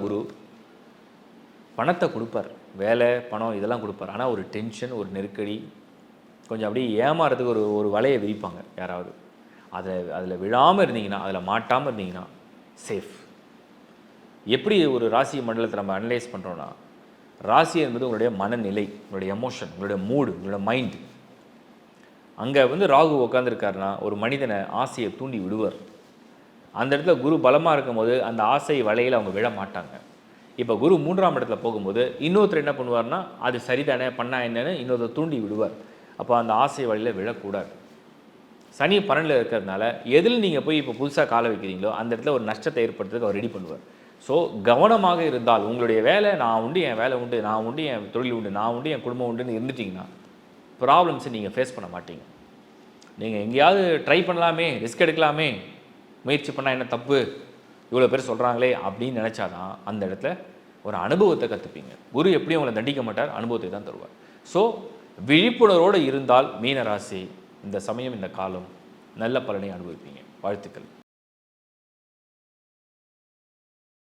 குரு பணத்தை கொடுப்பார், வேலை பணம் இதெல்லாம் கொடுப்பார். ஆனால் ஒரு டென்ஷன், ஒரு நெருக்கடி, கொஞ்சம் அப்படியே ஏமாறதுக்கு ஒரு வலையை விரிப்பாங்க யாராவது. அதில் விழாமல் இருந்தீங்கன்னா, அதில் மாட்டாமல் இருந்தீங்கன்னா சேஃப். எப்படி ஒரு ராசி மண்டலத்தை நம்ம அனலைஸ் பண்ணுறோன்னா, ராசி என்பது உங்களுடைய மனநிலை, உங்களுடைய எமோஷன், உங்களுடைய மூடு, உங்களுடைய மைண்டு. அங்கே ராகு உட்காந்துருக்காருன்னா ஒரு மனிதனை ஆசையை தூண்டி விடுவார். அந்த இடத்துல குரு பலமாக இருக்கும்போது அந்த ஆசை வலையில் அவங்க விழ மாட்டாங்க. இப்போ குரு 3ஆம் இடத்துல போகும்போது இன்னொருத்தர் என்ன பண்ணுவார்னா, அது சரிதானே பண்ணா என்னன்னு இன்னொருத்தர் தூண்டி விடுவார். அப்போ அந்த ஆசை வலையில் விழக்கூடாது. சனி 12 இருக்கிறதுனால எதில் நீங்கள் போய் இப்போ புதுசாக காலை வைக்கிறீங்களோ அந்த இடத்துல ஒரு நஷ்டத்தை ஏற்படுத்துறதுக்கு அவர் ரெடி பண்ணுவார். ஸோ கவனமாக இருந்தால் உங்களுடைய வேலை நான் உண்டு, என் வேலை உண்டு, நான் உண்டு, என் தொழில் உண்டு, நான் உண்டு, என் குடும்பம் உண்டுன்னு இருந்துட்டிங்கன்னா ப்ராப்ளம்ஸை நீங்கள் ஃபேஸ் பண்ண மாட்டீங்க. நீங்கள் எங்கேயாவது ட்ரை பண்ணலாமே, ரிஸ்க் எடுக்கலாமே, முயற்சி பண்ணால் என்ன தப்பு, இவ்வளோ பேர் சொல்கிறாங்களே அப்படின்னு நினச்சாதான் அந்த இடத்துல ஒரு அனுபவத்தை கற்றுப்பீங்க. குரு எப்படியும் உங்களை தண்டிக்க மாட்டார், அனுபவத்தை தான் தருவார். ஸோ விழிப்புணர்வோடு இருந்தால் மீனராசி இந்த சமயம், இந்த காலம் நல்ல பலனை அனுபவிப்பீங்க. வாழ்த்துக்கள்.